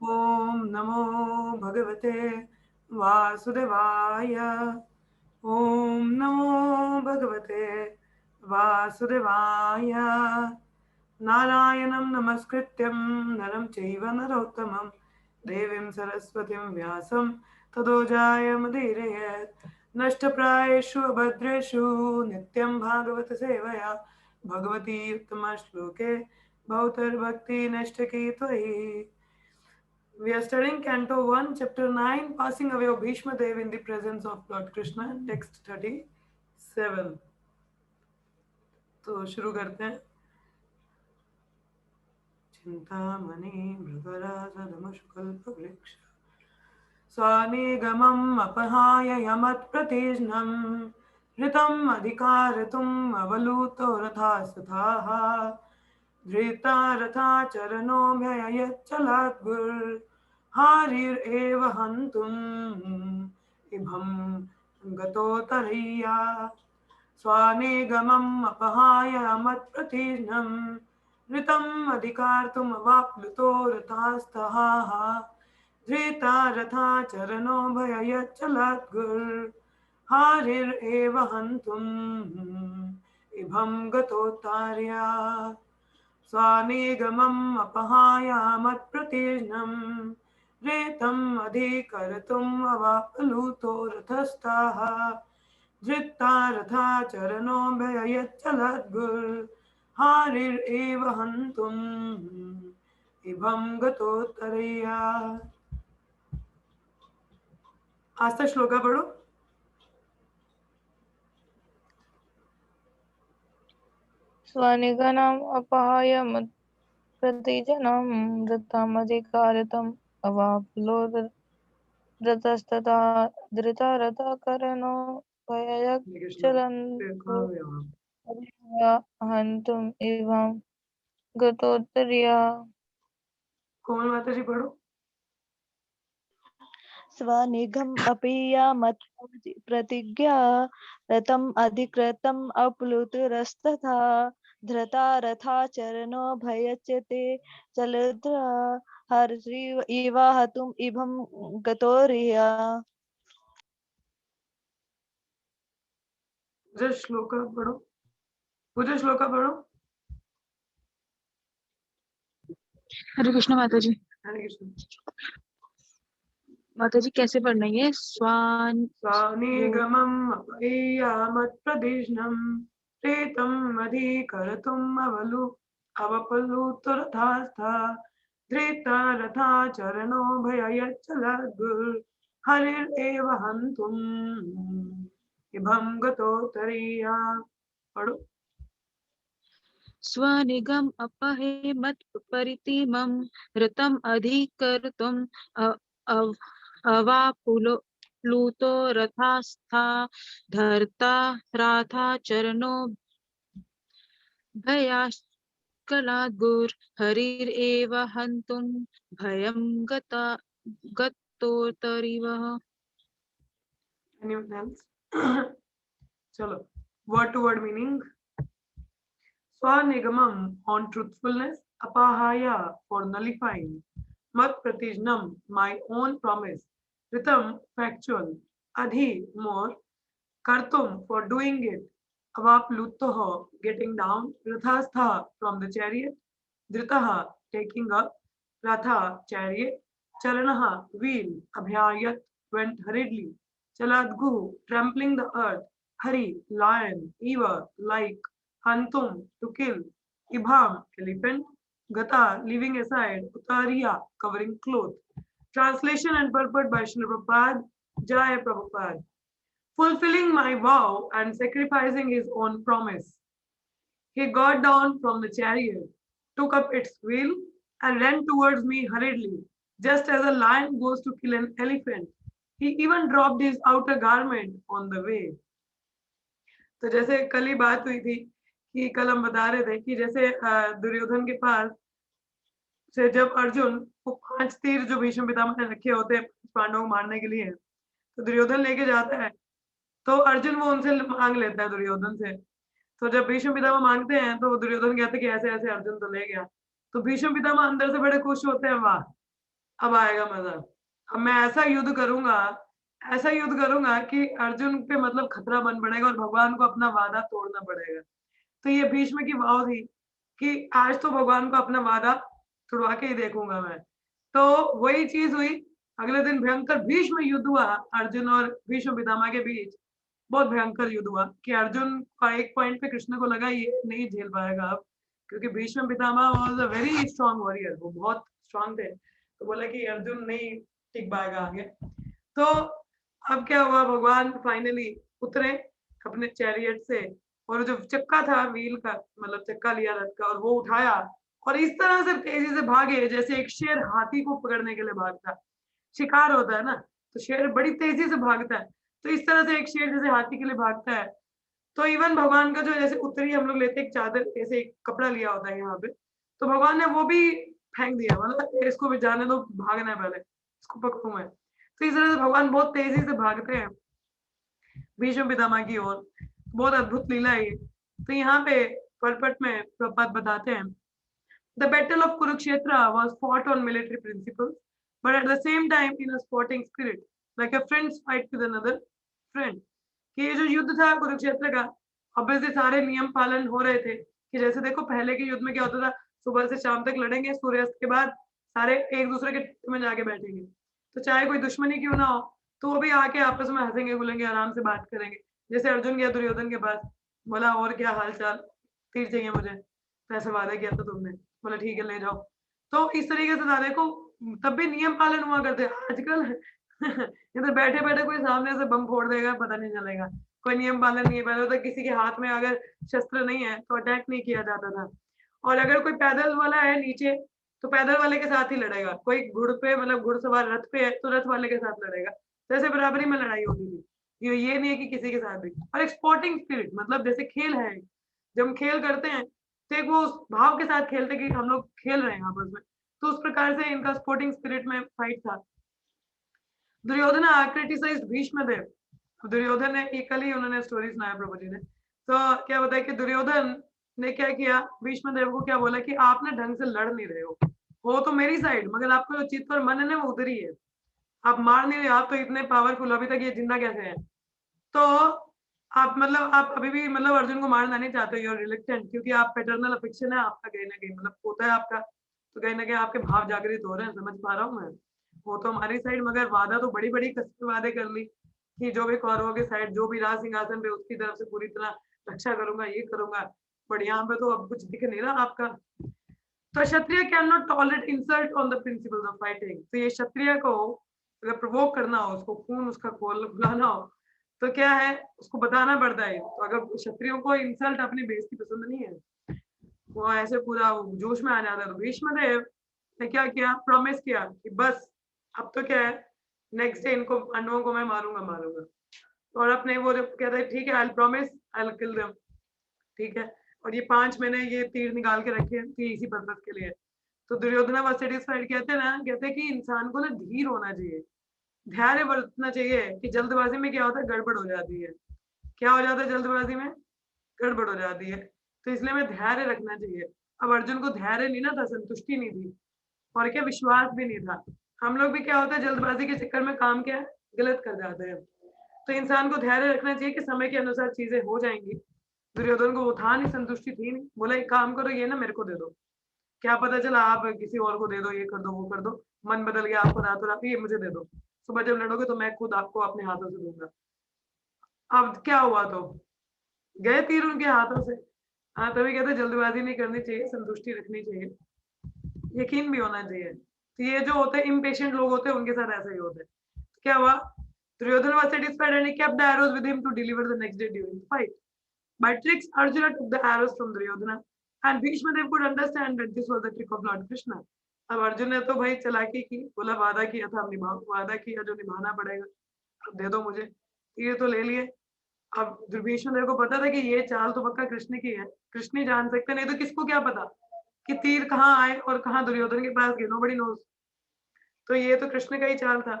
ओम नमो भगवते वासुदेवाय। ओम नमो भगवते वासुदेवाय। नारायणं नमस्कृत्यं नरं चैव नरोत्तमं देवीं सरस्वतीं व्यासं ततो जयमुदीरयेत्। नष्टप्रायेषु अभद्रेषु नित्यं भागवत सेवया भगवती उत्तमश्लोके भवतर्भक्ति नष्टकी त्वयि। We are studying Canto 1, Chapter 9, Passing Away of Bhishma Dev in the Presence of Lord Krishna, text 37. तो शुरू करते हैं। चिंतामणि मृगराजधमशुकल्पवृक्ष स्वानिगमम् अपहाय यमत्प्रतिज्ञम् ऋतम् अधिकारतुम् अवलूतो रथास्तथाः धृता रथाचरणोऽभ्ययच्चलाद्गुर् हारिरेव हन्तुम् इभं गतोतरय्या स्वानिगमम् अपहाय मत्प्रतिज्ञम् ऋतम् अधिकारतुमवाप्लुतो रथास्तः धृता रथाचरणोऽभयच्चलाद्गुर् हारिरेव हन्तुम् इभं गतोत्तार्या स्वानिगमम् अपहाय मत्प्रतिज्ञम् ऋतम् अधिकर्तुम् अवाप्लुतो रथस्थः धृता रथाचरणोऽभयच्चलाद्गुर् हारिरेव हन्तुम् इभं गतोत्तरया। आस्था श्लोका पढ़ो। स्वनिगणम् अपहाय प्रतिजनं रथमधिकारतम् अवाप्लोद रथस्तथा धृतरथकर्णो भयचलन् हन्तुम् इभं गतोत्तरया। कोमल माता जी पढ़ो। स्वनिगम अपि यामत् प्रतिज्ञा रथम् अधिकृतम् अप्लुतरस्तथा धृता रथाचरणो भयच्यते चलद्र हरिव इव हतुम् इभं गतोर्या। पूजा श्लोका पढ़ो। पूजा श्लोका पढ़ो। हरे कृष्ण माता जी। हरे कृष्ण माता जी कैसे पढ़ना है? स्वानिगमम् अपैयामत्प्रतिज्ञम् ऋतम् अधिकर्तुम् अवप्लुतो रथास्था धृता रथाचरणो भयच्चलाद्गुर् हरिरेव हन्तुम् इभं गतोत्तरया। पढ़ो। स्वनिगम अपहे मत परितिमं ऋतम् अधिकर्तुम् अवाप्लुतो रथास्था धर्ता राथाचरणो भयाच्चलाद्गुर् हरिरेव हन्तुम् भयं गतोत्तरिवः। Anyone else? चलो, word to word meaning. Swanigamam on truthfulness, apahaya for nullifying, mat pratijnam my own promise, ritam factual, adhi more, kartum for doing it, avaplutoho getting down, rathastha from the chariot, dritaha taking up, ratha chariot, chalanaha wheel, abhyayat went hurriedly, chaladgu trampling the earth, hari lion, eva like, hantum to kill, ibham elephant, gata leaving aside, utariya covering cloth. Translation and purport by Srila Prabhupada. Jai Prabhupada. Fulfilling my vow and sacrificing his own promise, he got down from the chariot, took up its wheel, and ran towards me hurriedly, just as a lion goes to kill an elephant. He even dropped his outer garment on the way. तो जैसे कल ही बात हुई थी कि कल हम बता रहे थे कि जैसे दुर्योधन के पास से जब अर्जुन को 5 तीर जो भीष्म पितामह ने रखे होते हैं पांडवों को मारने के लिए, तो दुर्योधन लेके जाता है, तो अर्जुन वो उनसे मांग लेता है दुर्योधन से। तो जब भीष्म पितामह मांगते हैं तो दुर्योधन कहते कि ऐसे ऐसे अर्जुन तो ले गया। तो भीष्म पितामह अंदर से बड़े खुश होते हैं, वाह अब आएगा मजा, अब मैं ऐसा युद्ध करूंगा, ऐसा युद्ध करूंगा कि अर्जुन पे मतलब खतरा बन पड़ेगा और भगवान को अपना वादा तोड़ना पड़ेगा। तो ये भीष्म की वाव थी कि आज तो भगवान को अपना वादा तोड़वा के ही देखूंगा मैं। तो वही चीज हुई, अगले दिन भयंकर भीष्म युद्ध हुआ अर्जुन और भीष्म पितामह के बीच। बहुत भयंकर युद्ध हुआ कि अर्जुन का एक पॉइंट पे कृष्ण को लगा ये नहीं झेल पाएगा अब, क्योंकि Bhishma Pitamah was a very strong warrior, वो बहुत स्ट्रांग थे। तो बोला कि अर्जुन नहीं टिक पाएगा आगे। तो अब क्या हुआ, भगवान फाइनली उतरे अपने चैरियट से और जो चक्का था व्हील का, मतलब चक्का लिया रथ का, और वो उठाया और इस तरह से तेजी से भागे जैसे एक शेर हाथी को पकड़ने के लिए भागता है। शिकार होता है ना, तो शेर बड़ी तेजी से भागता है, तो इस तरह से एक शेर जैसे हाथी के लिए भागता है। तो इवन भगवान का जो जैसे उत्तरी हम लोग लेते एक चादर, ऐसे एक कपड़ा लिया होता है यहाँ पे, तो भगवान ने वो भी फेंक दिया, मतलब इसको भी जाने दो, भागना है पहले, इसको पकड़ू मैं। तो इस तरह से भगवान बहुत तेजी से भागते हैं भीष्म पितामह की ओर। बहुत अद्भुत लीला है ये। तो यहाँ पे परपट में प्रपात बताते हैं, The battle of Kurukshetra was fought on military principles, but at the same time in a sporting spirit, like a friend's fight with another friend. कि ये जो युद्ध था कुरुक्षेत्र का, ऑब्वियसली सारे नियम पालन हो रहे थे कि जैसे देखो पहले के युद्ध में क्या होता था, सुबह से शाम तक लड़ेंगे, सूर्यास्त के बाद सारे एक दूसरे के में जाके बैठेंगे, तो चाहे कोई दुश्मनी क्यों ना हो तो वो भी आके आपस में हंसेंगे गुलेंगे, आराम से बात करेंगे। जैसे अर्जुन गया दुर्योधन के पास, बोला और क्या हाल चाल, तीर चाहिए मुझे, तो ऐसे वादा किया था तुमने, बोला ठीक है ले जाओ। तो इस तरीके से था देखो, तब भी नियम पालन हुआ करते। आजकल इधर बैठे बैठे कोई सामने से बम फोड़ देगा, पता नहीं चलेगा, कोई नियम पालन नहीं है। पहले तो किसी के हाथ में अगर शस्त्र नहीं है तो अटैक नहीं किया जाता था, और अगर कोई पैदल वाला है नीचे तो पैदल वाले के साथ ही लड़ेगा, कोई घुड़ पे मतलब घुड़सवार रथ पे है तो रथ वाले के साथ लड़ेगा। तो ऐसे बराबरी में लड़ाई होती थी, ये नहीं है कि किसी के साथ भी। और एक स्पोर्टिंग स्पिरिट, मतलब जैसे खेल है, जब हम खेल करते हैं तो एक वो उस भाव के साथ खेलते कि हम लोग खेल रहे हैं आपस में, तो उस प्रकार से इनका स्पोर्टिंग स्पिरिट में फाइट था। दुर्योधन क्रिटिसाइज्ड भीष्मदेव, दुर्योधन ने कल ही उन्होंने स्टोरी सुनाया प्रभु जी ने, तो क्या बताया कि दुर्योधन ने क्या किया, भीष्मदेव को क्या बोला कि आप ना ढंग से लड़ नहीं रहे हो तो मेरी साइड, मगर आपका जो चित्त और मन है ना वो उधर ही है, आप मार नहीं रहे, आप तो इतने पावरफुल, अभी तक ये जिंदा कैसे है। तो आप मतलब आप अभी भी मतलब अर्जुन को मारना नहीं चाहते, यूर रिलेक्टेंट, क्योंकि आप पैटर्नल अफेक्शन है आपका कहीं ना कहीं, मतलब होता है आपका, तो कहीं ना कहीं आपके भाव जागृत हो रहे हैं, समझ पा रहा हूँ मैं, वो तो हमारी साइड, मगर वादा तो बड़ी बड़ी कसम वादे कर ली कि जो भी कौरवों के साइड जो भी राज सिंहासन पे उसकी तरफ से पूरी तरह रक्षा करूंगा, ये करूंगा, बट यहाँ पे तो अब कुछ दिख नहीं रहा आपका। तो Kshatriya can not tolerate insult on the principles of fighting. तो ये क्षत्रिय को अगर प्रोवोक करना हो, उसको खून उसका खोल खुलाना हो, तो क्या है उसको बताना पड़ता है। तो अगर क्षत्रियों को इंसल्ट अपनी बेइज्जती पसंद नहीं है, वो ऐसे पूरा जोश में आ जाता है। तो भीष्मदेव ने क्या किया, प्रॉमिस किया कि बस अब तो क्या है, नेक्स्ट डे इनको पांडवों को मैं मारूंगा। और अपने वो जब कहते हैं ठीक है I promise I kill them, ठीक है, और ये 5 महीने ये तीर निकाल के रखे हैं इसी पर्पस के लिए। तो दुर्योधन was satisfied, कहते हैं ना, कहते हैं कि इंसान को ना धीर होना चाहिए, धैर्य बरतना चाहिए, कि जल्दबाजी में क्या होता है गड़बड़ हो जाती है। क्या हो जाता है जल्दबाजी में, गड़बड़ हो जाती है, तो इसलिए हमें धैर्य रखना चाहिए। अब अर्जुन को धैर्य नहीं ना था, संतुष्टि नहीं थी, और क्या विश्वास भी नहीं था। हम लोग भी क्या होता है जल्दबाजी के चक्कर में काम क्या है गलत कर जाते हैं। तो इंसान को धैर्य रखना चाहिए कि समय के अनुसार चीजें हो जाएंगी। दुर्योधन को वो था नहीं, संतुष्टि थी नहीं, बोला एक काम करो ये ना मेरे को दे दो, क्या पता चला आप किसी और को दे दो, ये कर दो वो कर दो, मन बदल गया आपको रातों रात, ये मुझे दे दो, सुबह जब लड़ोगे तो मैं खुद आपको अपने हाथों से दूंगा। अब क्या हुआ, तो गए तीर उनके हाथों से। हाँ, तभी कहते जल्दबाजी नहीं करनी चाहिए, संतुष्टि रखनी चाहिए, यकीन भी होना चाहिए। तो ये जो होते हैं इम्पेशेंट लोग होते हैं, उनके साथ ऐसा ही होता है। तो क्या हुआ, Duryodhan was satisfied and he kept the arrows with him to deliver the next day during the fight. By tricks, Arjuna took the arrows from Duryodhana, and Bhishma Dev could understand that this was the trick of Lord Krishna. अब अर्जुन ने तो भाई चालाकी की, बोला वादा किया था, निभाओ, वादा किया जो निभाना पड़ेगा, अब दे दो मुझे, ये तो ले लिए। अब भीष्म देव को पता था कि ये चाल तो पक्का कृष्ण की है, कृष्ण ही जान सकते, नहीं तो किसको क्या पता कि तीर कहाँ आए और कहाँ दुर्योधन के पास गए, नोबडी नोज। तो ये तो कृष्ण का ही चाल था।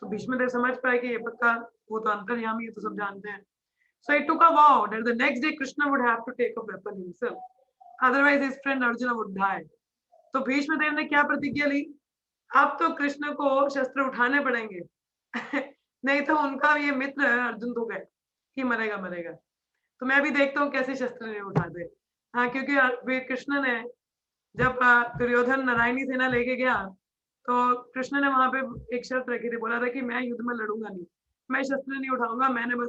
तो भीष्म देव समझ पाए कि ये पक्का वो तो अंतर्यामी है, तो सब जानते हैं। So he took a vow that the next day Krishna would have to take a weapon himself, otherwise his friend Arjuna would die. तो भीष्म देव ने क्या प्रतिज्ञा ली, अब तो कृष्ण को शस्त्र उठाने पड़ेंगे नहीं तो उनका ये मित्र अर्जुन तो गए कि मरेगा मरेगा। तो मैं भी देखता हूँ कैसे शस्त्र नहीं उठाते। हाँ, क्योंकि कृष्ण ने जब दुर्योधन नारायणी सेना लेके गया तो कृष्ण ने वहां पे एक शर्त रखी थी, बोला था कि मैं युद्ध में लड़ूंगा नहीं, मैं शस्त्र नहीं उठाऊंगा, मैंने बस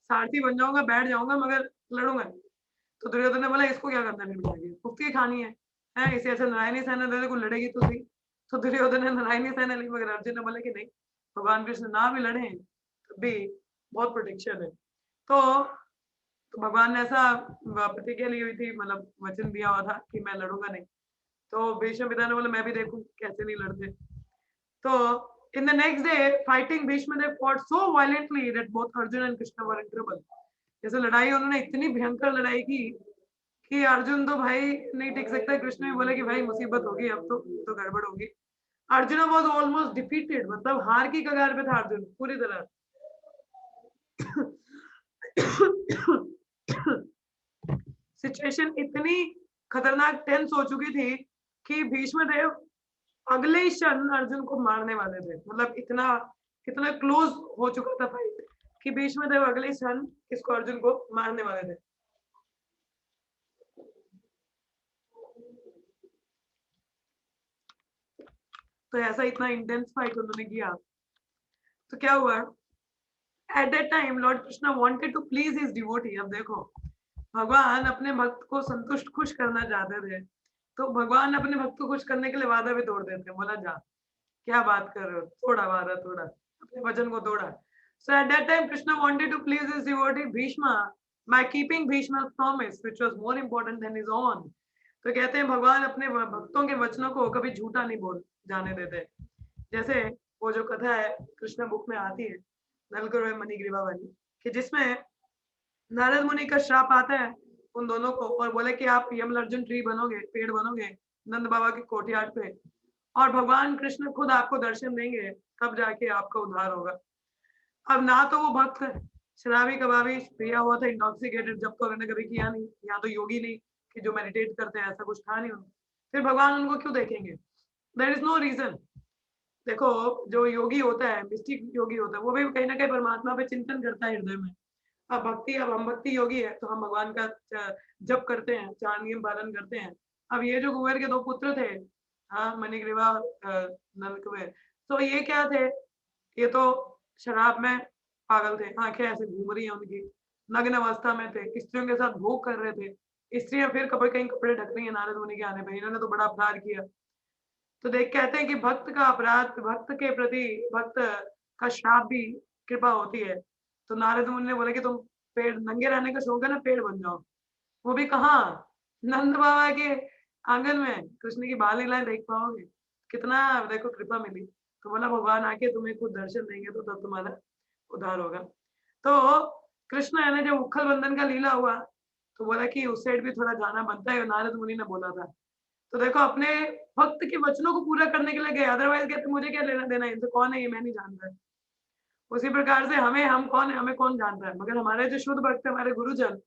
सारथी बन जाऊंगा, बैठ जाऊंगा, मगर लड़ूंगा नहीं। तो दुर्योधन ने बोला इसको क्या करना है, फिर कुफ्ती खानी है, इसे ऐसे नारायणी सेना दे दे, कोई लड़ेगी तो सही। तो दुर्योधन ने नारायणी सेना ली, मगर अर्जुन ने बोला कि नहीं, भगवान कृष्ण ना भी लड़े तब भी बहुत प्रोटेक्शन है। तो भगवान ने ऐसा प्रतिज्ञा ली हुई थी, मतलब वचन दिया हुआ था कि मैं लड़ूंगा नहीं। तो भीष्म पिता ने बोला मैं भी देखूं कैसे नहीं लड़ते। तो in the next day fighting Bhishma they fought so violently that both Arjun and Krishna were in trouble। जैसे लड़ाई उन्होंने इतनी भयंकर लड़ाई की कि अर्जुन तो भाई नहीं टिक सकता, कृष्ण भी बोले कि भाई मुसीबत होगी, अब तो गड़बड़ होगी। अर्जुन वाज ऑलमोस्ट डिफीटेड, मतलब हार की कगार पे था अर्जुन पूरी तरह। सिचुएशन इतनी खतरनाक टेंस हो चुकी थी कि भीष्म देव अगले ही क्षण अर्जुन को मारने वाले थे। मतलब इतना कितना क्लोज हो चुका था फाइट कि भीष्म देव अगले ही क्षण इसको अर्जुन को मारने वाले थे। तो ऐसा इतना इंटेंस फाइट उन्होंने किया। तो क्या हुआ, at that time lord Krishna wanted to please his devotee. अब देखो, भगवान अपने भक्त को संतुष्ट खुश करना चाहते थे, तो भगवान अपने भक्त को खुश करने के लिए वादा भी तोड़ देते, बोला जा क्या बात कर रहे हो, थोड़ा वादा तोड़ा, अपने वचन को तोड़ा। So at that time Krishna wanted to please his devotee Bhishma by keeping Bhishma's promise which was more important than his own। तो कहते हैं भगवान अपने भक्तों के वचनों को कभी झूठा नहीं बोल जाने देते। जैसे वो जो कथा है कृष्ण बुक में आती है नलकुर मणिग्रीवा वाली, कि जिसमें नारद मुनि का श्राप आता है उन दोनों को और बोले कि आप यमल अर्जुन ट्री बनोगे, पेड़ बनोगे नंद बाबा के कोठियार पे, और भगवान कृष्ण खुद आपको दर्शन देंगे, तब जाके आपका उद्धार होगा। अब ना तो वो भक्त शराबी कबाबी पिया हुआ था, इंटॉक्सिकेटेड, जब तो उन्होंने कभी किया नहीं, या तो योगी नहीं कि जो मेडिटेट करते हैं, ऐसा कुछ था नहीं उनको, फिर भगवान उनको क्यों देखेंगे? There is no reason. देखो जो योगी होता है, मिस्टिक योगी होता है, वो भी कहीं ना कहीं परमात्मा पे चिंतन करता है हृदय में। अब हम भक्ति योगी है तो हम भगवान का जप करते हैं, चार नियम पालन करते हैं। अब ये जो कुबेर के दो पुत्र थे, हाँ, मणिग्रीवा और नंद कुबेर, तो ये क्या थे, ये तो शराब में पागल थे, आंखें ऐसे घूम रही हैं उनकी, नग्न अवस्था में थे, स्त्रियों के साथ भोग कर रहे थे। स्त्रियां फिर कहीं कपड़े ढक रही है नारद मुनि के आने पर, इन्होंने तो बड़ा अपराध किया। तो देख कहते हैं कि भक्त का अपराध, भक्त के प्रति भक्त का श्राप भी कृपा होती है। तो नारद मुनि ने बोला कि तुम पेड़, नंगे रहने का शौक है ना, पेड़ बन जाओ। वो भी कहाँ, नंद बाबा के आंगन में कृष्ण की बाल लीलाएं देख पाओगे, कितना देखो कृपा मिली। तो बोला भगवान आके तुम्हें खुद दर्शन देंगे तो तब तुम्हारा उद्धार होगा। तो कृष्ण है ना, जब उखल बंधन का लीला हुआ तो बोला कि उस साइड भी थोड़ा जाना बनता है, नारद मुनि ने बोला था। तो देखो अपने भक्त के वचनों को पूरा करने के लिए गए, अदरवाइज कहते मुझे क्या लेना देना, इनसे कौन है ये मैं नहीं जानता है। उसी प्रकार से हम कौन है, हमें कौन जानता है, मगर हमारे जो शुद्ध भक्त है, हमारे गुरुजन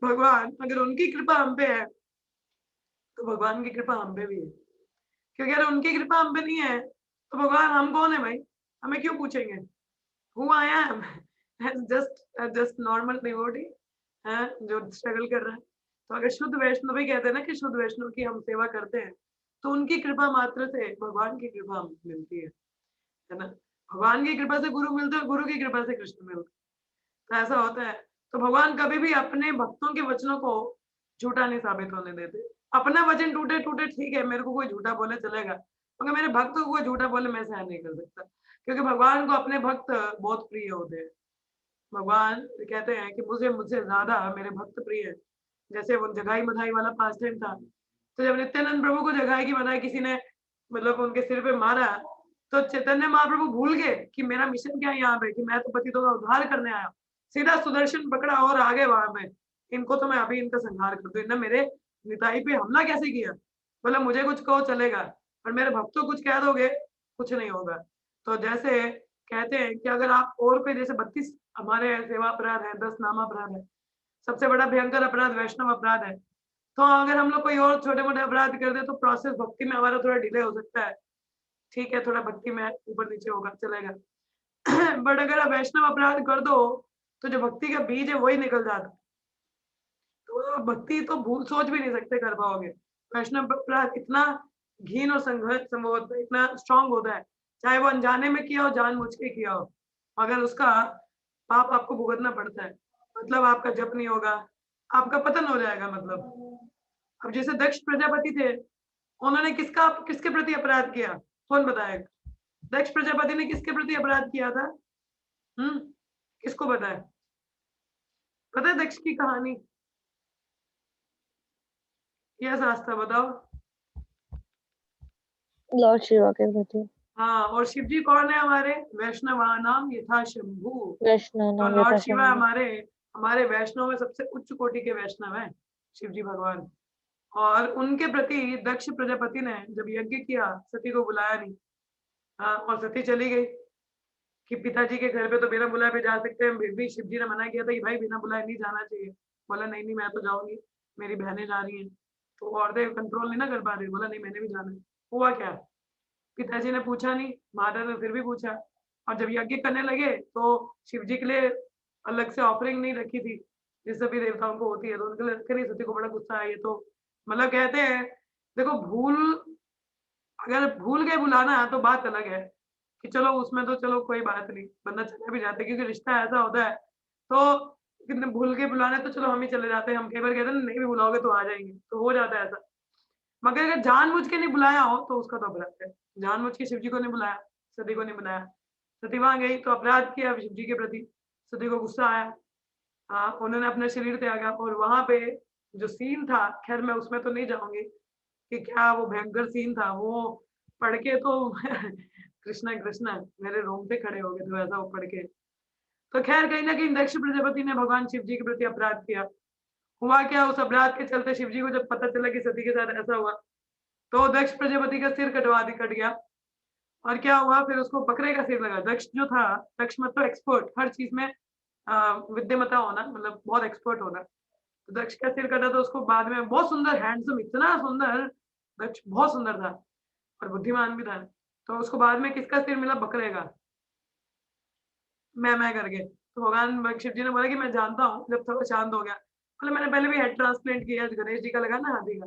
भगवान, अगर उनकी कृपा हम पे है तो भगवान की कृपा हम पे भी है। क्योंकि अगर उनकी कृपा हम पे नहीं है तो भगवान हम कौन है भाई, हमें क्यों पूछेंगे? Who I am just normal devotee है जो स्ट्रगल कर रहा है। तो अगर शुद्ध वैष्णव भी कहते हैं ना कि शुद्ध वैष्णव की हम सेवा करते हैं, तो उनकी कृपा मात्र से भगवान की कृपा मिलती है ना। भगवान की कृपा से गुरु मिलते हैं, गुरु की कृपा से कृष्ण मिलते, तो ऐसा होता है। तो भगवान कभी भी अपने भक्तों के वचनों को झूठा नहीं साबित होने देते। अपना वचन टूटे टूटे ठीक है, मेरे को कोई झूठा बोले चलेगा, मगर मेरे भक्त को कोई झूठा बोले मैं सहन नहीं कर सकता, क्योंकि भगवान को अपने भक्त बहुत प्रिय होते हैं। भगवान कहते हैं कि मुझसे ज्यादा मेरे भक्त प्रिय है। जैसे वो जगाई बधाई वाला पास टाइम था, तो जब नित्यानंद प्रभु को जगाई की बधाई किसी ने मतलब उनके सिर पे मारा, तो चैतन्य महाप्रभु भूल गए कि मेरा मिशन क्या है यहाँ पे, कि मैं तो पतितों का उद्धार करने आया। सीधा सुदर्शन पकड़ा और आगे वहां पे, इनको तो मैं अभी इनका संहार कर दूं, इन्होंने मेरे निताई पे हमला कैसे किया। बोला मुझे कुछ कहो चलेगा, पर मेरे भक्तों कुछ कह दोगे कुछ नहीं होगा। तो जैसे कहते हैं कि अगर आप और कोई, जैसे 32 हमारे सेवा अपराध है, 10 नाम अपराध है, सबसे बड़ा भयंकर अपराध वैष्णव अपराध है। तो अगर हम लोग कोई और छोटे मोटे अपराध कर दे तो प्रोसेस भक्ति में हमारा थोड़ा डिले हो सकता है, ठीक है, थोड़ा भक्ति में ऊपर नीचे होगा, चलेगा। बट अगर आप वैष्णव अपराध कर दो तो जो भक्ति का बीज है वही निकल जाता है। तो भक्ति तो भूल सोच भी नहीं सकते कर पाओगे। वैष्णव अपराध इतना घिन और संघर्ष संभव इतना स्ट्रांग होता है, चाहे वो अनजाने में किया हो जानबूझ के किया हो, अगर उसका पाप आपको भुगतना पड़ता है, मतलब आपका जप नहीं होगा, आपका पतन हो जाएगा। मतलब अब जैसे दक्ष प्रजापति थे, उन्होंने किसके प्रति अपराध किया, कौन बताएगा? दक्ष प्रजापति ने किसके प्रति अपराध किया था? किसको पता है? पता है दक्ष की कहानी? यस आस्था बताओ। लॉर्ड शिवा के प्रति। हाँ, और शिव जी कौन है हमारे? वैष्णवानाम यथा शंभु। वैष्णव तो नाम लॉर्ड यथा शिवा शंभु। हमारे वैष्णव में सबसे उच्च कोटि के वैष्णव हैं, शिव जी भगवान। और उनके प्रति दक्ष प्रजापति ने जब यज्ञ किया, सती को बुलाया नहीं। हाँ, और सती चली गई कि पिताजी के घर पे तो बिना बुलाए भी जा सकते हैं, फिर भी शिव जी ने मना किया था कि भाई बिना बुलाए नहीं जाना चाहिए। बोला नहीं नहीं मैं तो जाऊंगी, मेरी बहनें जा रही हैं। तो औरतें कंट्रोल नहीं ना कर पा रही, बोला नहीं मैंने भी जाना है। हुआ क्या, पिताजी ने पूछा नहीं, माता ने फिर भी पूछा। और जब यज्ञ करने लगे तो शिव जी के लिए अलग से ऑफरिंग नहीं रखी थी, जिस सभी देवताओं को होती है, तो उनके लिए रखी नहीं। सती को बड़ा गुस्सा आया। ये तो मतलब कहते हैं, देखो अगर भूल गए बुलाना तो बात अलग है कि चलो उसमें तो चलो कोई बात नहीं, बंदा चला भी जाता है, क्योंकि रिश्ता ऐसा होता है। तो कितने भूल के बुलाने तो चलो हम ही चले जाते हैं, हम कई बार कहते हैं नहीं भी बुलाओगे तो आ जाएंगे, तो हो जाता है ऐसा। मगर अगर जानबूझ के नहीं बुलाया हो तो उसका तो अपराध है। जानबूझ के शिव जी को नहीं बुलाया, सती को नहीं बुलाया, सती वहां गई तो अपराध किया शिव जी के प्रति। सती को गुस्सा आया, हाँ, उन्होंने अपना शरीर त्यागा। और वहां पे जो सीन था, खैर मैं उसमें तो नहीं जाऊंगी कि क्या वो भयंकर सीन था, वो पढ़ के तो कृष्णा कृष्णा मेरे रोंगटे खड़े हो गए थे वैसा वो पढ़ के। तो खैर कहीं ना कहीं दक्ष प्रजापति ने भगवान शिव जी के प्रति अपराध किया। हुआ क्या, उस अपराध के चलते शिव जी को जब पता चला कि सती के साथ ऐसा हुआ, तो दक्ष प्रजापति का सिर कट गया। और क्या हुआ फिर, उसको बकरे का सिर लगा। दक्ष जो था, दक्ष मतलब एक्सपर्ट, हर चीज में विद्यमता होना, मतलब बहुत एक्सपर्ट होना। तो दक्ष का सिर कटा, तो उसको बाद में बहुत सुंदर, हैंडसम, इतना सुंदर, दक्ष बहुत सुंदर था और बुद्धिमान भी था। तो उसको बाद में किसका सिर मिला? बकरे का, मैं करके। तो भगवान शिव जी ने बोला कि मैं जानता हूँ। जब थोड़ा शांत हो गया, बोले मैंने पहले भी हेड ट्रांसप्लांट किया, गणेश जी का लगा ना हाथी का।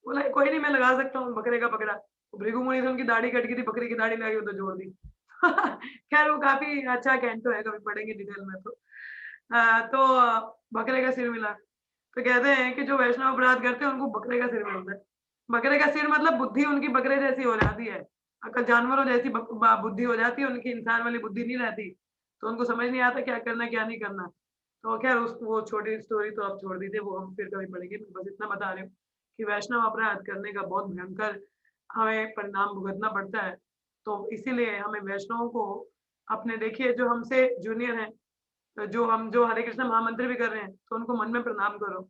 बोला कोई नहीं मैं लगा सकता हूँ, बकरे का पकड़ा। तो भृगु मुनि से उनकी दाढ़ी कट गई थी, बकरी की दाढ़ी लगी, तो जोड़ दी। खैर वो काफी अच्छा कैंटो है, कभी पढ़ेंगे डिटेल में। तो बकरे का सिर मिला। तो कहते हैं कि जो वैष्णव अपराध करते हैं उनको बकरे का सिर मिलता है। बकरे का सिर मतलब बुद्धि उनकी बकरे जैसी हो जाती है, अगर जानवरों जैसी बुद्धि हो जाती है, उनकी इंसान वाली बुद्धि नहीं रहती। तो उनको समझ नहीं आता क्या करना क्या नहीं करना। तो खैर वो छोटी स्टोरी तो आप छोड़ दीजिए, वो हम फिर कभी पढ़ेंगे। मैं बस इतना बता रही हूँ कि वैष्णव अपराध करने का बहुत भयंकर हमें परिणाम भुगतना पड़ता है। तो इसीलिए हमें वैष्णवों को अपने, देखिए जो हमसे जूनियर हैं, जो हरे कृष्ण महामंत्र भी कर रहे हैं, तो उनको मन में प्रणाम करो।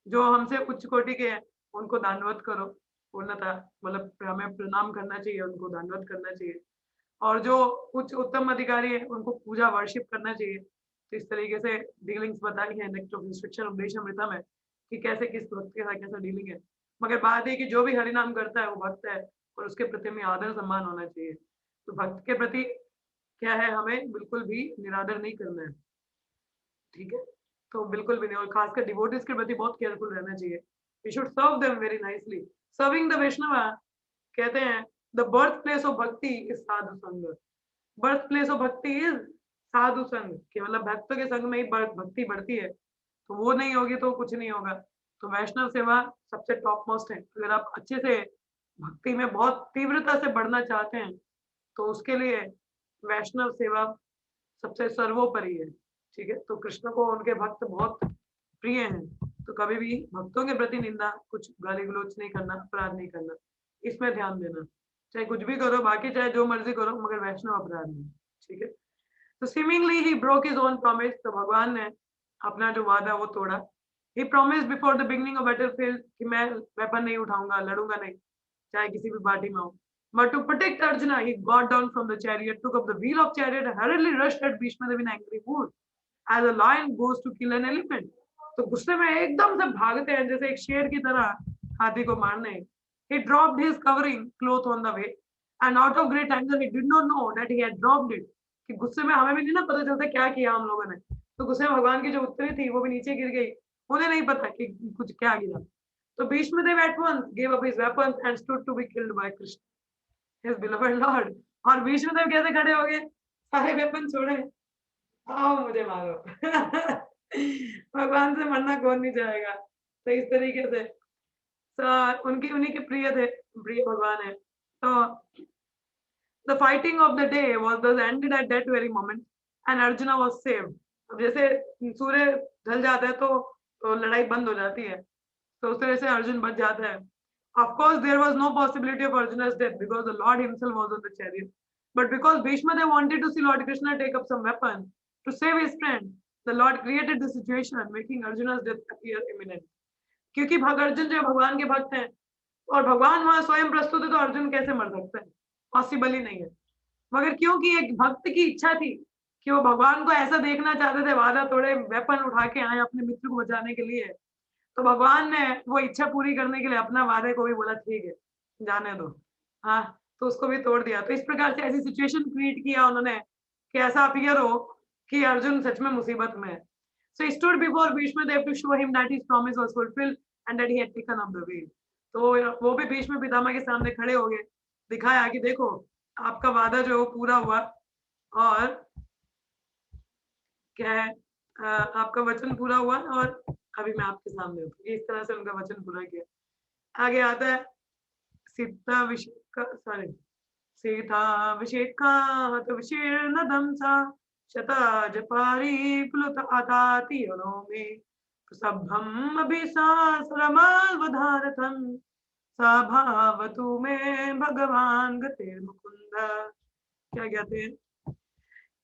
जो हमसे उच्च कोटि के हैं उनको दंडवत करो, पूर्णतः मतलब हमें प्रणाम करना चाहिए, उनको दंडवत करना चाहिए। और जो उच्च उत्तम अधिकारी है उनको पूजा वर्शिप करना चाहिए। तो इस तरीके से डीलिंग्स बताई है नेक्स्ट ऑफ इंस्ट्रक्शन उपदेशमृतम में कि कैसे किस भक्त के साथ कैसा डीलिंग है। मगर बात है कि जो भी हरिनाम करता है वो भक्त है, और उसके प्रति में आदर सम्मान होना चाहिए। तो भक्त के प्रति क्या है, हमें बिल्कुल भी निरादर नहीं करना है, ठीक है। तो बिल्कुल भी नहीं, और खासकर डिवोटीज के प्रति बहुत केयरफुल रहना चाहिए। We should serve them very nicely. Serving the Vaishnava, कहते हैं the birth place of bhakti is sadhu sang. Birth place of bhakti is sadhu sang, कि मतलब भक्तों के संग में ही भक्ति बढ़ती है। तो वो नहीं होगी तो कुछ नहीं होगा। तो वैष्णव सेवा सबसे टॉप मोस्ट है। अगर आप अच्छे से भक्ति में बहुत तीव्रता से बढ़ना चाहते हैं तो उसके लिए वैष्णव सेवा सबसे सर्वोपरि है, ठीक है। तो कृष्ण को उनके भक्त बहुत प्रिय हैं। तो कभी भी भक्तों के प्रति निंदा, कुछ गाली गलौज नहीं करना, अपराध नहीं करना, इसमें ध्यान देना। चाहे कुछ भी करो, बाकी चाहे जो मर्जी करो, मगर वैष्णव अपराध नहीं, ठीक है। तो seemingly he broke his own promise. तो भगवान ने अपना जो वादा वो तोड़ा। He promise before the beginning of battlefield कि मैं वेपन नहीं उठाऊंगा, लड़ूंगा नहीं, चाहे किसी भी पार्टी में हो। But to protect Arjuna, he got down from the chariot, took up the wheel of chariot, and hurriedly rushed at Bhishma Dev in angry mood, as a lion goes to kill an elephant. तो गुस्से में एकदम से भागते हैं जैसे एक शेर की तरह हाथी को मारने। He dropped his covering cloth on the way and out of great anger he did not know that he had dropped it। कि गुस्से में हमें भी नहीं ना पता चलता क्या किया हम लोगों ने। तो गुस्से में भगवान की जो उत्तरी थी वो भी नीचे गिर गई, उन्हें नहीं पता कि कुछ क्या गिरा। तो Bhishmadev at once gave up his weapons and stood to be killed by Krishna, his beloved Lord। और भीष्मदेव कैसे खड़े हो गए, सारे वेपन छोड़े, आओ मुझे मारो। भगवान से मरना कौन नहीं चाहेगा। तो इस तरीके से उनकी उन्हीं के प्रिय थे, प्रिय भगवान है। तो the fighting of the day was thus ended at that very moment and Arjuna was saved। अब जैसे सूर्य ढल जाता है तो लड़ाई बंद हो जाती है, तो उस तरह से अर्जुन बच जाता है। Of course there was no possibility of Arjuna's death because the Lord himself was on the chariot, but because Bhishma they wanted to see Lord Krishna take up some weapon to save his friend, the Lord created the situation making Arjuna's death appear imminent। क्योंकि अर्जुन जो भगवान के भक्त हैं और भगवान वहां स्वयं प्रस्तुत है, तो अर्जुन कैसे मर सकता है, पॉसिबल ही नहीं है। मगर क्योंकि एक भक्त की इच्छा थी कि वो भगवान को ऐसा देखना चाहते थे, वादा तोड़े वेपन उठा के आए अपने मित्र को बचाने के लिए, तो भगवान ने वो इच्छा पूरी करने के लिए अपना वादे को भी बोला ठीक है जाने दो, हाँ, तो उसको भी तोड़ दिया। तो इस प्रकार से ऐसी सिचुएशन क्रिएट किया उन्होंने कि ऐसा अपीयर हो कि अर्जुन सच में मुसीबत में है। So he stood before Bhishma Dev to show him that his promise was fulfilled and that he had taken up the wheel। तो वो भी भीष्म पितामह के सामने खड़े हो गए, दिखाया कि देखो आपका वादा जो है वो पूरा हुआ और क्या है, आपका वचन पूरा हुआ और अभी मैं आपके सामने हूँ। इस तरह से उनका वचन पूरा किया। आगे आता है सीताभिषेकात् विशीर्ण दंसा शतजपारी प्लुत आताति योनो मे सभ्यम अभिसासरमावधारथं सभावतु में भगवान गते मुकुंद। क्या कहते हैं,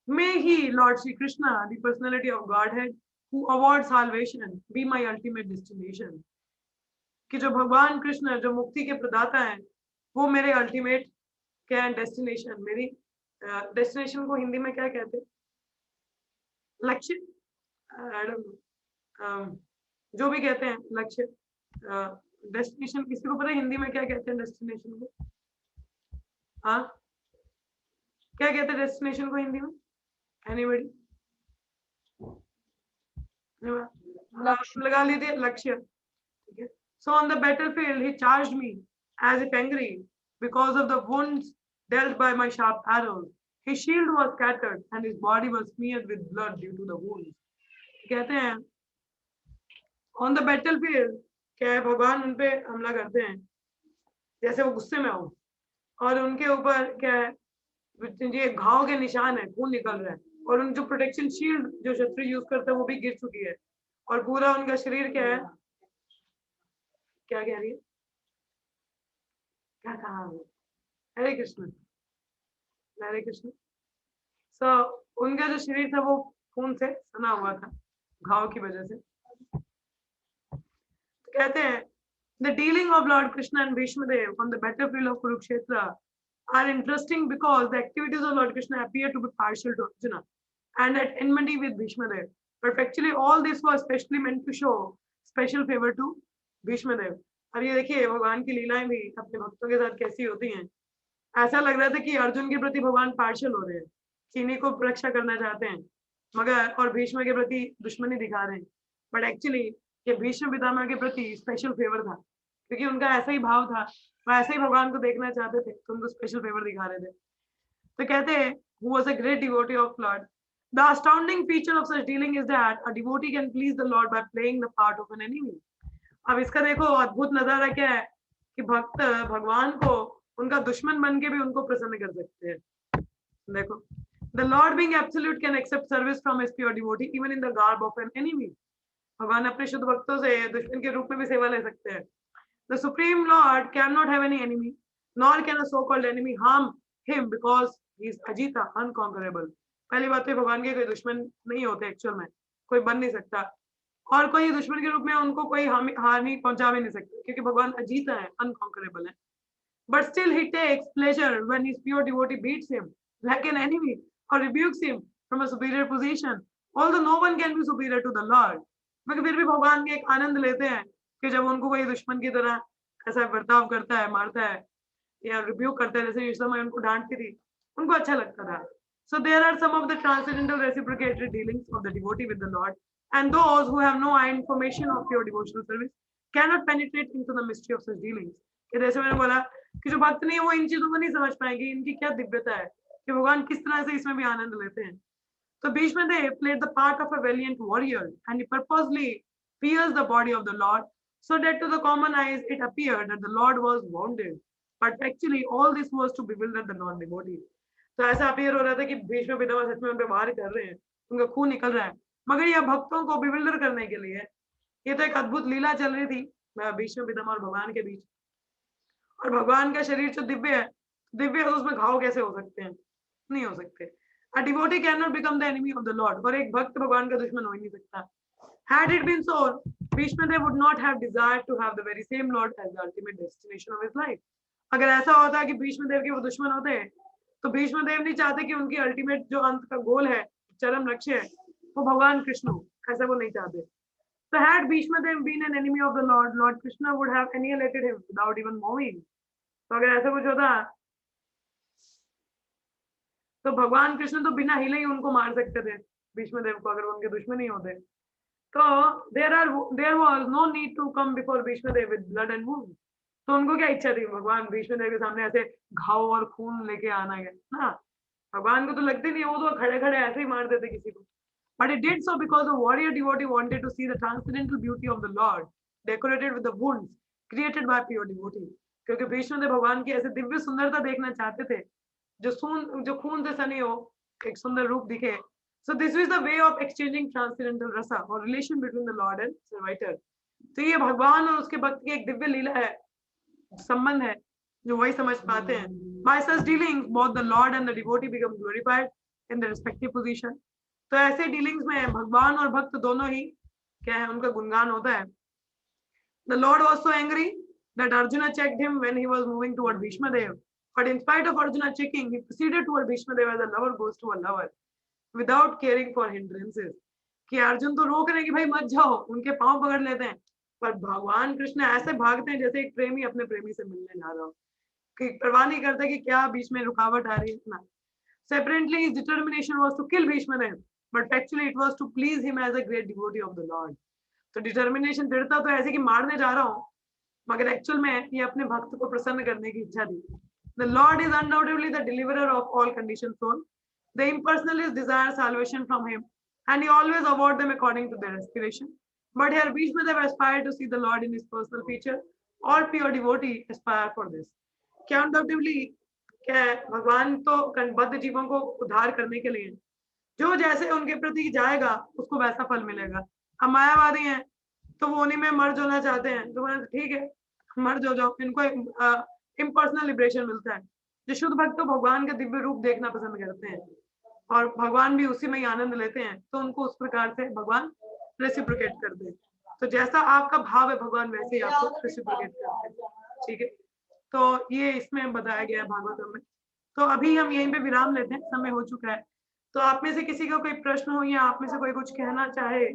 May he, Lord Shri Krishna, the personality of Godhead, who awards salvation, be my ultimate destination। कि जो भगवान कृष्ण जो मुक्ति के प्रदाता हैं, वो मेरे अल्टीमेट क्या है, डेस्टिनेशन। मेरी डेस्टिनेशन को हिंदी में क्या कहते हैं, लक्ष्य, जो भी कहते हैं लक्ष्य, डेस्टिनेशन। किसी को पता है हिंदी में क्या कहते हैं डेस्टिनेशन को? हाँ, क्या कहते हैं डेस्टिनेशन को हिंदी में? Anybody? लगा लीजिए लक्ष्य, ठीक है। So on the battlefield he charged me as if angry because of the wounds dealt by my sharp arrows। His shield was scattered and his body was smeared with blood due to the wounds। कहते हैं on the battlefield क्या है, भगवान उन पे हमला करते हैं जैसे वो गुस्से में हो, और उनके ऊपर क्या है, ये घाव के निशान है, खून निकल रहा है, और उन जो प्रोटेक्शन शील्ड जो शत्रु यूज करता है वो भी गिर चुकी है, और पूरा उनका शरीर क्या है, क्या कह रही है, क्या कहा? हरे कृष्ण, हरे कृष्ण। सो उनका जो शरीर था वो खून से सना हुआ था घाव की वजह से। तो कहते हैं the dealing of Lord Krishna and Bhishma Dev on the battlefield of Kurukshetra are interesting because the activities of Lord Krishna appear to be partial to Arjuna and at enmity with Bhishma Dev, but actually all this was specially meant to show special favor to Bhishma Dev। अब ये देखिए भगवान की लीलाएं भी अपने भक्तों के साथ कैसी होती हैं। ऐसा लग रहा था कि अर्जुन के प्रति भगवान पार्शियल हो रहे हैं, किन्हीं को रक्षा करना चाहते हैं, मगर और भीष्म के प्रति दुश्मनी दिखा रहे हैं, बट एक्चुअली ये भीष्म पितामह के प्रति स्पेशल फेवर था, क्योंकि उनका ऐसा ही भाव था, वो ऐसे ही भगवान को देखना चाहते थे, तो उनको स्पेशल फेवर दिखा रहे थे। तो कहते हैं who was a great devotee of Lord। The astounding feature of such dealing is that a devotee can please the Lord by playing the part of an enemy। अब इसका देखो अद्भुत नजारा क्या है कि भक्त भगवान को उनका दुश्मन बन के भी उनको प्रसन्न कर सकते हैं। देखो the Lord being absolute can accept service from his pure devotee even in the garb of an enemy। भगवान अपने शुद्ध भक्तों से दुश्मन के रूप में भी सेवा ले सकते हैं। The Supreme Lord cannot have any enemy, nor can a so-called enemy harm him because he is Ajita, unconquerable। पहली बात तो भगवान के कोई दुश्मन नहीं होते, एक्चुअल में कोई बन नहीं सकता, और कोई दुश्मन के रूप में उनको कोई हानि पहुंचा भी नहीं सकता, क्योंकि भगवान अजीत है, अनकॉन्करेबल है। But still he takes pleasure when his pure devotee beats him like an enemy or rebukes him from a superior position, although no one can be superior to the Lord। मगर फिर भी भगवान के एक आनंद लेते हैं कि जब उनको कोई दुश्मन की तरह ऐसा बर्ताव करता है, मारता है या रिब्यूक करता है, जैसे यशोदा उनको डांटती थी, उनको अच्छा लगता था. So there are some of the transcendental reciprocated dealings of the devotee with the Lord, and those who have no information of pure devotional service cannot penetrate into the mystery of such dealings. कि जैसे मैंने बोला कि जो भक्त नहीं है वो इन चीजों को नहीं समझ पाएंगे, इनकी क्या दिव्यता है कि भगवान किस तरह से इसमें भी आनंद लेते हैं. So Bhishmadev played the part of a valiant warrior, and he purposely pierced the body of the Lord, so that to the common eyes it appeared that the Lord was wounded. But actually, all this was to bewilder the non-devotee. तो ऐसा appear हो रहा था कि भीष्म पितामह सच में उन पे वार कर रहे हैं, उनका खून निकल रहा है, मगर यह भक्तों को बिविल्डर करने के लिए. ये तो एक अद्भुत लीला चल रही थी भीष्म पितामह और भगवान के बीच. और भगवान का शरीर जो दिव्य है, दिव्य है तो उसमें घाव कैसे हो सकते हैं? नहीं हो सकते. A devotee cannot become the enemy of the Lord. और एक भक्त भगवान का दुश्मन हो ही नहीं सकता. Had it been so, Bhishmadev would not have desired to have the very same Lord as the ultimate destination of his life. अगर ऐसा होता कि भीष्मदेव के वो दुश्मन होते, तो भीष्मदेव नहीं चाहते कि उनकी अल्टीमेट जो अंत का गोल है, चरम लक्ष्य है, वो भगवान कृष्ण हो. ऐसा वो नहीं चाहते. So had Bhishmadev been an enemy of the Lord, Lord Krishna would have annihilated him without even moving. तो अगर ऐसा कुछ होता तो भगवान कृष्ण तो बिना हिले ही उनको मार सकते थे, भीष्मदेव को, अगर उनके दुश्मन ही होते. तो there was no need to come before Bhishmadev with blood and wounds. तो उनको क्या इच्छा थी भगवान भीष्मदेव के सामने ऐसे घाव और खून लेके आना है ना? भगवान को तो लगते नहीं, वो तो खड़े खड़े ऐसे ही मार देते किसी को. But it did so because the warrior devotee wanted to see the transcendental beauty of the Lord decorated with the wounds created by pure devotee. क्योंकि भीष्मदेव भगवान की ऐसे दिव्य सुंदरता देखना चाहते थे, जो खून से सनी हो, एक सुंदर रूप दिखे. So this is the way of exchanging transcendental rasa or relation between the Lord and servitor. तो ये भगवान और उसके भक्त की एक दिव्य लीला है, संबंध है, जो वही समझ पाते हैं. By such dealings, both the Lord and the devotee become glorified in their respective position. तो ऐसे डीलिंग्स में भगवान और भक्त दोनों ही क्या है, उनका गुणगान होता है. The Lord was so angry that Arjuna checked him when he was moving toward Bhishmadev. But in spite of Arjuna checking, he proceeded toward Bhishmadev as a lover goes to a lover, without caring for hindrances. कि अर्जुन तो रोक रहे हैं कि भाई मत जाओ, उनके पांव पकड़ लेते हैं, पर भगवान कृष्ण ऐसे भागते हैं जैसे एक प्रेमी अपने प्रेमी से मिलने जा रहा हो, कि परवाह नहीं करते कि क्या बीच में रुकावट आ रही है ना. Separately, his determination was to kill Bhishmadev, but actually it was to please him as a great devotee of the Lord. तो डिटर्मिनेशन दृढ़ता तो ऐसे कि मारने जा रहा हूँ, मगर एक्चुअल में ये अपने भक्त को प्रसन्न करने की इच्छा थी. The Lord is undoubtedly the deliverer of all conditioned souls. The impersonalists desire salvation from him, and he always awards them according to their aspiration. But here Bhishmadev aspired to see the Lord in his personal feature. All pure devotee aspire for this. क्या undoubtedly क्या है, भगवान तो बद्ध जीवों को उद्धार करने के लिए जो जैसे उनके प्रति जाएगा उसको वैसा फल मिलेगा. हम मायावादी हैं तो वो उन्हीं में मर्ज होना चाहते हैं, तो ठीक है मर्ज हो जाओ, इनको इम्पर्सनल लिबरेशन मिलता है. जो शुद्ध भक्त तो भगवान का दिव्य रूप देखना पसंद करते हैं और भगवान भी उसी में ही आनंद लेते हैं, तो उनको उस प्रकार से भगवान रेसिप्रोकेट करते हैं. तो जैसा आपका भाव है भगवान वैसे ही आपको रेसिप्रोकेट करते हैं. ठीक है, तो ये इसमें बताया गया है भागवतम में. तो अभी हम यहीं पे विराम लेते हैं, समय हो चुका है. तो आप में से किसी का कोई प्रश्न हो या आप में से कोई कुछ कहना चाहे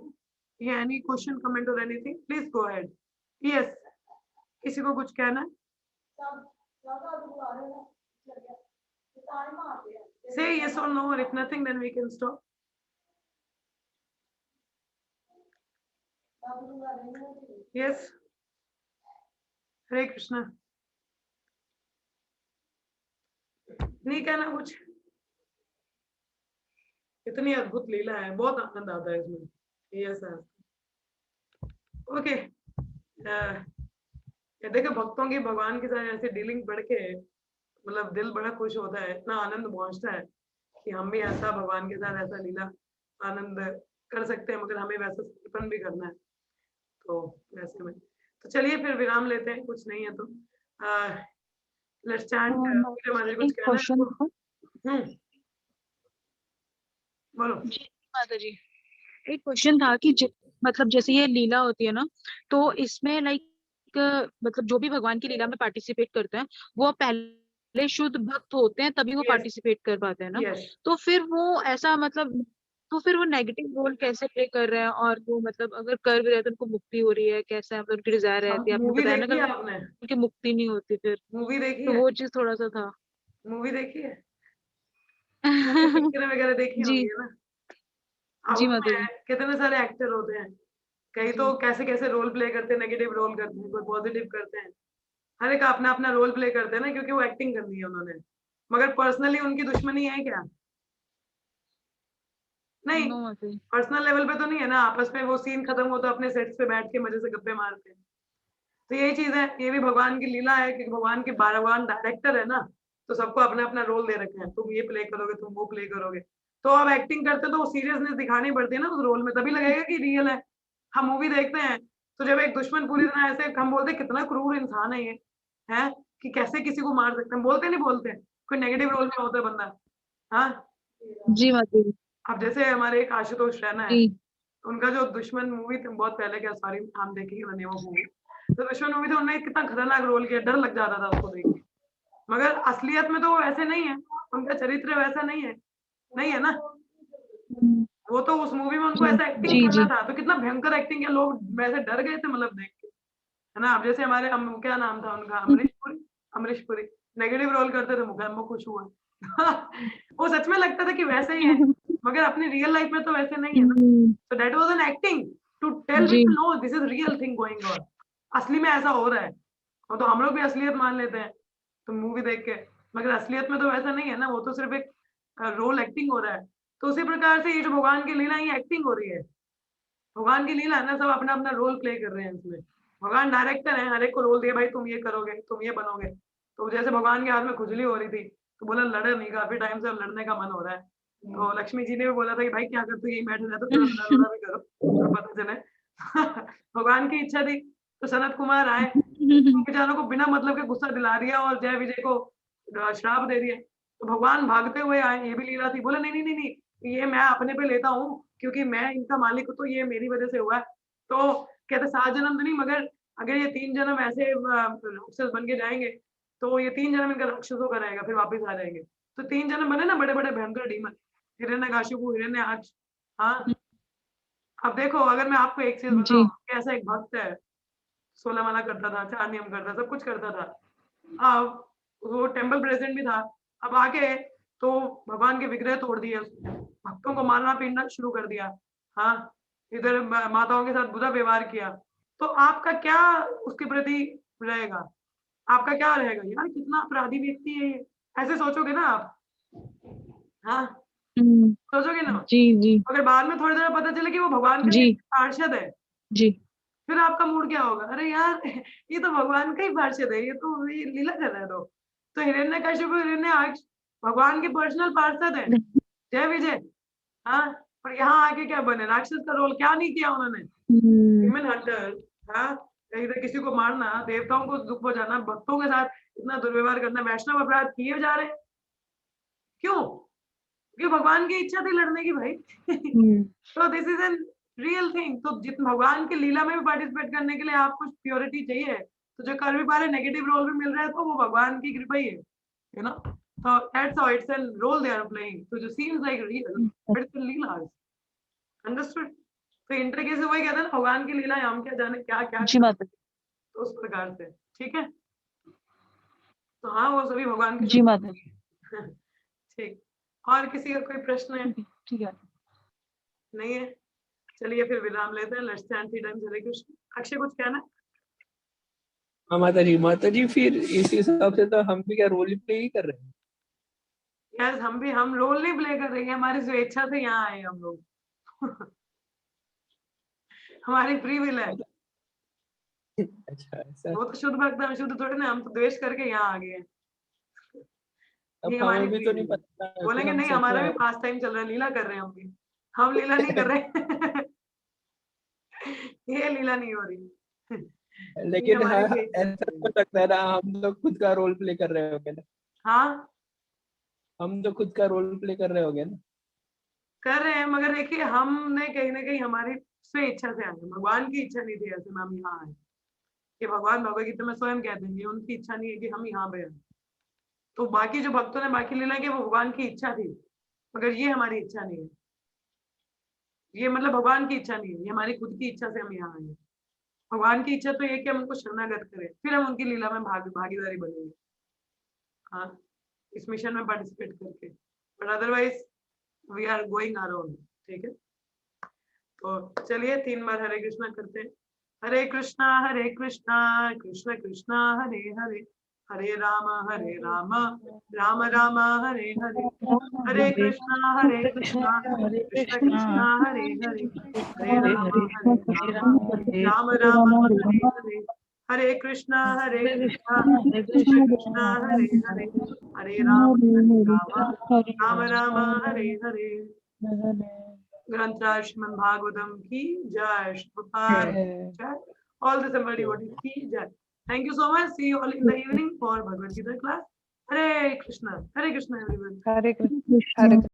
या एनी क्वेश्चन कमेंट और anything, please go ahead. Yes, किसी को कुछ कहना है? Say yes or no, or if nothing then we can stop. Yes, Hare Krishna. नहीं कहना कुछ? इतनी अद्भुत लीला है, बहुत आनंद आता है इसमें. Yes okay. देखो भक्तों की भगवान के साथ ऐसे डीलिंग बढ़ के मतलब दिल बड़ा खुश होता है, इतना आनंद पहुंचता है कि हम भी ऐसा भगवान के साथ ऐसा लीला आनंद कर सकते हैं, मगर हमें वैसा समर्पण भी करना है. तो वैसे में तो चलिए फिर विराम लेते हैं, कुछ नहीं है तो लेट्स चैंट. कुछ कहना है? बोलो. माता जी, एक क्वेश्चन था कि मतलब जैसे ये लीला होती है ना, तो इसमें लाइक मतलब जो भी भगवान की लीला में पार्टिसिपेट करते हैं वो पहले शुद्ध भक्त होते हैं तभी वो Yes. पार्टिसिपेट कर पाते हैं ना. Yes. तो फिर वो ऐसा मतलब तो फिर वो नेगेटिव रोल कैसे प्ले कर रहे हैं, और वो मतलब अगर कर भी रहे हैं तो उनको मुक्ति हो रही है, कैसा है, मतलब उनकी डिजायर हम रहती है, आपने मूवी बताया ना देखी कल है आपने? उनकी मुक्ति नहीं होती फिर। मूवी देखी तो है? वो चीज थोड़ा सा था। मूवी देखी है? मूवी पिक्चर वगैरह देखी जी। होंगी है ना? अब जी माता उसमें जी। कितने सारे एक्टर होते हैं, कई तो जी। कैसे कैसे रोल प्ले करते हैं, नेगेटिव रोल करते हैं, कोई पॉजिटिव करते हैं। हर एक अपना अपना रोल प्ले करते हैं ना, क्योंकि वो एक्टिंग करनी है उन्होंने। मगर पर्सनली उनकी दुश्मनी है क्या? नहीं, नो माता जी। पर्सनल लेवल पे तो नहीं है ना। आपस में वो सीन खत्म हो तो अपने सेट्स पे बैठ के मजे से गप्पे मारते हैं। तो यही चीज है, ये भी भगवान की लीला है कि भगवान के भगवान डायरेक्टर है ना, तो सबको अपना अपना रोल दे रखे हैं, तुम ये प्ले करोगे, तुम वो प्ले करोगे। तो अब एक्टिंग करते तो वो सीरियसनेस दिखानी पड़ती है ना उस रोल में, तभी लगेगा कि रियल है। हम मूवी देखते हैं तो जब एक दुश्मन पूरी तरह ऐसे, हम बोलते हैं कितना क्रूर इंसान है ये, है कि कैसे किसी को मार सकते हैं, बोलते नहीं बोलते? कोई नेगेटिव रोल में होता है बंदा। हाँ, जी माता जी। अब जैसे हमारे एक आशुतोष रैना है, जी। उनका जो दुश्मन मूवी थी बहुत पहले, क्या सॉरी हम देखेंगे बने वो मूवी, तो दुश्मन मूवी थी, उन्होंने कितना खतरनाक रोल किया, डर लग जाता था उसको देख के। मगर असलियत में तो वो ऐसे नहीं है, उनका चरित्र वैसा नहीं है, नहीं है ना। हम्म, वो तो उस मूवी में उनको जी ऐसा एक्टिंग जी। करना जी। था, तो कितना भयंकर एक्टिंग है, लोग वैसे डर गए थे मतलब देख के, है ना। अब जैसे हमारे क्या नाम था उनका, अमरीश पुरी, अमरीश पुरी नेगेटिव रोल करते थे, मुकदमा खुश हुआ। वो सच में लगता था कि वैसे ही है, मगर अपनी रियल लाइफ में तो वैसे नहीं है ना। हम्म, So that was an acting to tell ji. people, no, this is real thing going on. असली में ऐसा हो रहा है। और तो हम लोग भी असलियत मान लेते हैं तो मूवी देख के, मगर असलियत में तो वैसा नहीं है ना, वो तो सिर्फ एक रोल एक्टिंग हो रहा है। तो उसी प्रकार से ये जो भगवान की लीला, ये एक्टिंग हो रही है। भगवान की लीला है ना, सब अपना अपना रोल प्ले कर रहे हैं इसमें। भगवान डायरेक्टर है, हर एक को रोल दिया, भाई तुम ये करोगे, तुम ये बनोगे। तो जैसे भगवान के हाथ में खुजली हो रही थी, तो बोला लड़े नहीं, काफी टाइम से लड़ने का मन हो रहा है। तो लक्ष्मी जी ने भी बोला था कि भाई क्या करते, यही बैठे रहते, थोड़ा लड़ा लड़ा भी करो, थोड़ा पता चले। भगवान की इच्छा थी तो सनत कुमार आए, तो बेचारों को बिना मतलब के गुस्सा दिला दिया और जय विजय को श्राप दे दिए। तो भगवान भागते हुए आए, ये भी लीला थी। बोले नहीं नहीं नहीं नहीं, ये मैं अपने पे लेता हूँ, क्योंकि मैं इनका मालिक हूँ, तो ये मेरी वजह से हुआ है। तो कहते 7 जन्म तो नहीं, मगर अगर ये 3 जन्म ऐसे राक्षस बन के जाएंगे, तो ये 3 जन्म इनका राक्षसों का रहेगा, फिर वापस आ जाएंगे। तो 3 जन्म बने ना बड़े बड़े भयंकर डीमन, हिरण्यकशिपु, हिरण्याक्ष। हाँ, अब देखो अगर मैं आपको एक चीज बताऊं, जी। कैसा एक भक्त है, 16 माला करता था, 4 नियम करता, सब कुछ करता था। अब वो टेम्पल प्रेसिडेंट भी था। अब आके तो भगवान के विग्रह तोड़ दिए उसने, भक्तों को मारना पीटना शुरू कर दिया। हाँ, इधर माताओं के साथ बुरा व्यवहार किया। तो आपका क्या उसके प्रति रहेगा? आपका क्या रहेगा, यार कितना अपराधी व्यक्ति है ये, ऐसे सोचोगे ना आप? हाँ, हम्म, सोचोगे ना? जी जी। अगर बाद में थोड़ी देर में पता चले कि वो भगवान का जी। पार्षद है, जी। फिर आपका मूड क्या होगा? अरे यार, ये तो भगवान का ही पार्षद है, ये तो ये लीला कर रहा है। तो हिरण्यकशिपु, हिरण्याक्ष भगवान के पर्सनल पार्षद है, जय विजय। हाँ, और यहाँ आके क्या बने, राक्षस का रोल क्या नहीं किया उन्होंने। हम्म, ह्यूमन हंटर। हाँ, इधर किसी को मारना, देवताओं को दुख पहुंचाना, भक्तों के साथ इतना दुर्व्यवहार करना, वैष्णव अपराध किए जा रहे हैं। क्यों? क्योंकि भगवान की इच्छा थी लड़ने की भाई। हम्म, तो this is an real thing. तो जितना भगवान की लीला में भी पार्टिसिपेट करने के लिए आपको प्योरिटी चाहिए, तो जो कर भी पा रहे, नेगेटिव रोल भी मिल रहा है, तो वो भगवान की कृपा ही है, you know. So that's how it's a role they are playing. So it seems like real, but it's a Leela. Understood? तो इंटर कैसे वही कहते हैं ना, भगवान की लीला है, हम क्या जाने क्या क्या जी कर, माता जी। तो उस प्रकार से। ठीक है, तो हाँ वो सभी भगवान के जी माता जी। ठीक। और किसी का कोई प्रश्न है? ठीक है। नहीं है? चलिए फिर विराम लेते हैं। लेट्स स्टैंड थ्री टाइम्स हरे कृष्ण। अक्षय कुछ कहना है? हाँ माता जी फिर इस हिसाब से तो हम भी क्या रोल प्ले ही कर रहे हैं। यस, हम रोल नहीं प्ले कर रहे हैं, हमारी स्वेच्छा से यहाँ आए हम लोग। हमारी फ्री विल है। अच्छा ऐसा। वो तो शुद्ध भक्त है, हम शुद्ध थोड़े ना, हम तो द्वेष करके यहाँ आ गए हैं। अब ये हमारी हमें भी फ्री तो नहीं विल है। पता कि बोलेंगे हम नहीं, सच हमारा भी में पास टाइम चल रहा है, लीला कर रहे हैं हम भी। हम लीला नहीं कर रहे। ये लीला नहीं हो रही। ये लेकिन हाँ हमारी स्वेच्छा ऐसा से। हो सकता है ना, हम लोग खुद का रोल प्ले कर रहे होंगे ना। हाँ, हम तो खुद का रोल प्ले कर रहे होंगे ना। कर रहे हैं, मगर देखिए हमने कहीं ना कहीं हमारी स्वेच्छा से आए, भगवान की इच्छा नहीं थी ऐसे में हम यहाँ आए। कि भगवान भगवत गीता में स्वयं कहते हैं कि उनकी इच्छा नहीं है कि हम यहाँ पे आए। तो बाकी जो भक्तों ने बाकी लीला की, वो भगवान की इच्छा थी, मगर ये हमारी इच्छा नहीं है। ये मतलब भगवान की इच्छा नहीं है, ये हमारी खुद की इच्छा से हम यहाँ आए हैं। भगवान की इच्छा तो ये कि हम उनको शरणागत करें, फिर हम उनकी लीला में भागीदारी बनेंगे, हाँ, इस मिशन में पार्टिसिपेट करके, but otherwise we are going our own. ठीक है, तो चलिए 3 बार हरे कृष्णा करते हैं। हरे कृष्णा कृष्ण कृष्ण हरे हरे, हरे राम राम राम हरे हरे, हरे कृष्णा कृष्ण कृष्ण हरे हरे, हरे राम राम हरे हरे, हरे कृष्णा कृष्ण कृष्ण हरे हरे, हरे राम राम हरे हरे। ग्रंथराज श्रीमद् भागवतम की जय, श्रीपाद जय, all the somebody devotees की जय। Thank you so much. See you all in the evening for Bhagavad Gita class. Hare Krishna everyone. Hare Krishna.